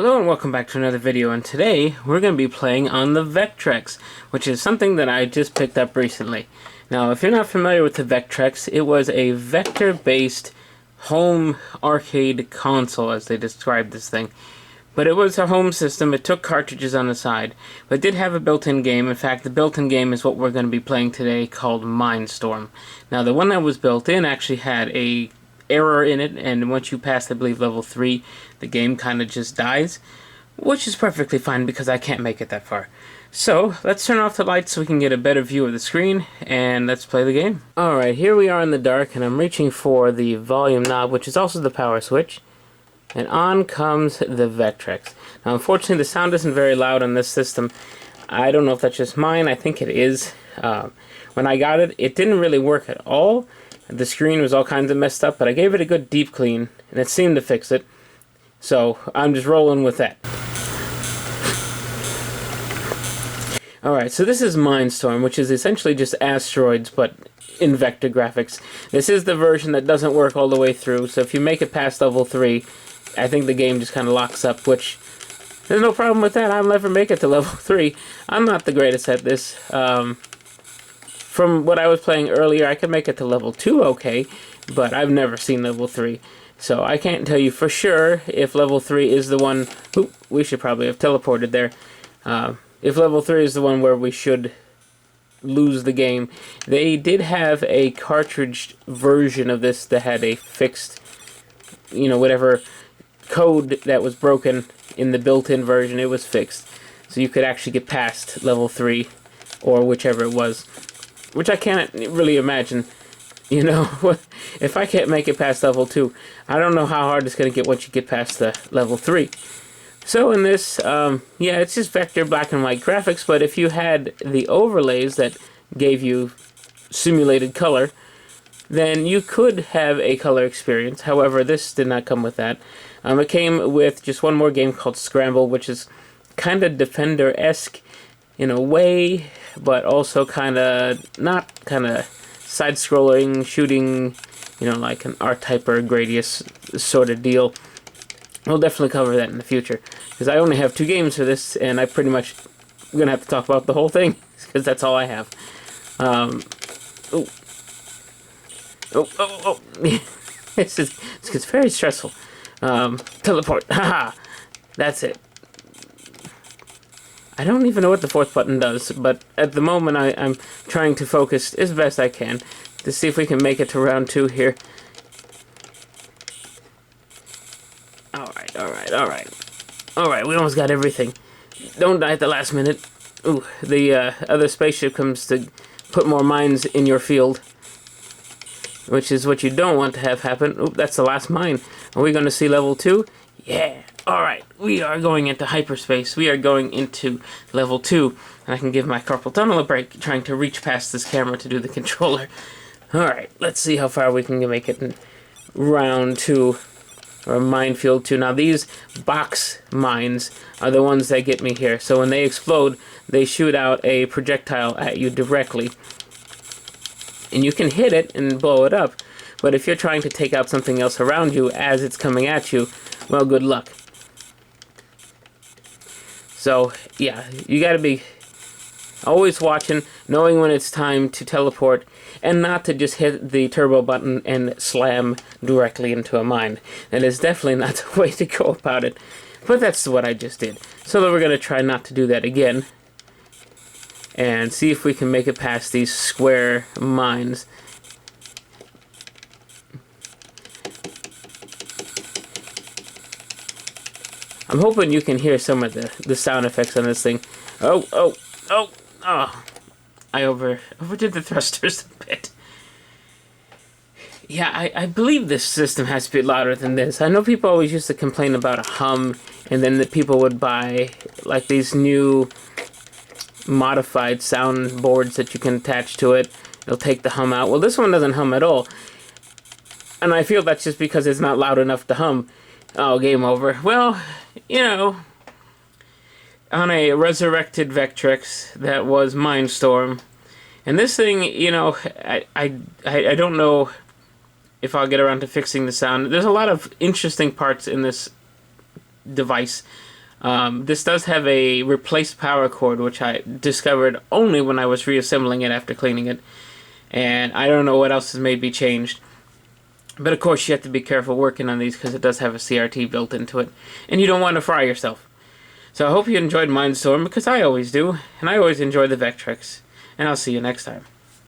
Hello and welcome back to another video, and today we're going to be playing on the Vectrex, which is something that I just picked up recently. Now, if you're not familiar with the Vectrex, it was a vector-based home arcade console, as they described this thing. But it was a home system. It took cartridges on the side, but it did have a built-in game. In fact, the built-in game is what we're going to be playing today, called Mindstorm. Now, the one that was built in actually had a error in it, and once you pass, I believe, level 3, the game kind of just dies, which is perfectly fine because I can't make it that far. So, let's turn off the lights so we can get a better view of the screen, and let's play the game. Alright, here we are in the dark, and I'm reaching for the volume knob, which is also the power switch, and on comes the Vectrex. Now, unfortunately, the sound isn't very loud on this system. I don't know if that's just mine. I think it is. When I got it, it didn't really work at all. The screen was all kinds of messed up, but I gave it a good deep clean, and it seemed to fix it. So, I'm just rolling with that. Alright, so this is Mindstorm, which is essentially just Asteroids, but in vector graphics. This is the version that doesn't work all the way through, so if you make it past level 3, I think the game just kind of locks up, which, there's no problem with that. I'll never make it to level 3. I'm not the greatest at this. From what I was playing earlier, I could make it to level 2 okay, but I've never seen level 3. So I can't tell you for sure if level 3 is the one... Oop, we should probably have teleported there. If level 3 is the one where we should lose the game. They did have a cartridge version of this that had a fixed, whatever code that was broken in the built-in version, it was fixed. So you could actually get past level 3, or whichever it was. Which I can't really imagine, if I can't make it past level 2, I don't know how hard it's going to get once you get past the level 3. So in this, yeah, it's just vector black and white graphics, but if you had the overlays that gave you simulated color, then you could have a color experience. However, this did not come with that. It came with just one more game called Scramble, which is kind of Defender-esque in a way, but also not side-scrolling, shooting, like an R-Type or a Gradius sort of deal. We'll definitely cover that in the future, because I only have 2 games for this, and I pretty much going to have to talk about the whole thing, because that's all I have. It's very stressful. Teleport, haha, that's it. I don't even know what the fourth button does, but at the moment I'm trying to focus as best I can to see if we can make it to round 2 here. Alright, we almost got everything. Don't die at the last minute. Ooh, the other spaceship comes to put more mines in your field, which is what you don't want to have happen. Oop, that's the last mine. Are we going to see level 2? Yeah! Alright, we are going into hyperspace. We are going into level 2. And I can give my carpal tunnel a break trying to reach past this camera to do the controller. Alright, let's see how far we can make it in round 2. Or minefield 2. Now these box mines are the ones that get me here. So when they explode, they shoot out a projectile at you directly. And you can hit it and blow it up. But if you're trying to take out something else around you as it's coming at you, well, good luck. So, yeah, you gotta be always watching, knowing when it's time to teleport, and not to just hit the turbo button and slam directly into a mine. That is definitely not the way to go about it. But that's what I just did. So we're gonna try not to do that again, and see if we can make it past these square mines. I'm hoping you can hear some of the sound effects on this thing. Oh. I overdid the thrusters a bit. Yeah, I believe this system has to be louder than this. I know people always used to complain about a hum, and then the people would buy like these new modified sound boards that you can attach to it. It'll take the hum out. Well, this one doesn't hum at all. And I feel that's just because it's not loud enough to hum. Oh, game over. Well, on a resurrected Vectrex that was Mindstorm. And this thing, I don't know if I'll get around to fixing the sound. There's a lot of interesting parts in this device. This does have a replaced power cord, which I discovered only when I was reassembling it after cleaning it. And I don't know what else has maybe changed. But of course you have to be careful working on these because it does have a CRT built into it. And you don't want to fry yourself. So I hope you enjoyed Mindstorm, because I always do. And I always enjoy the Vectrex. And I'll see you next time.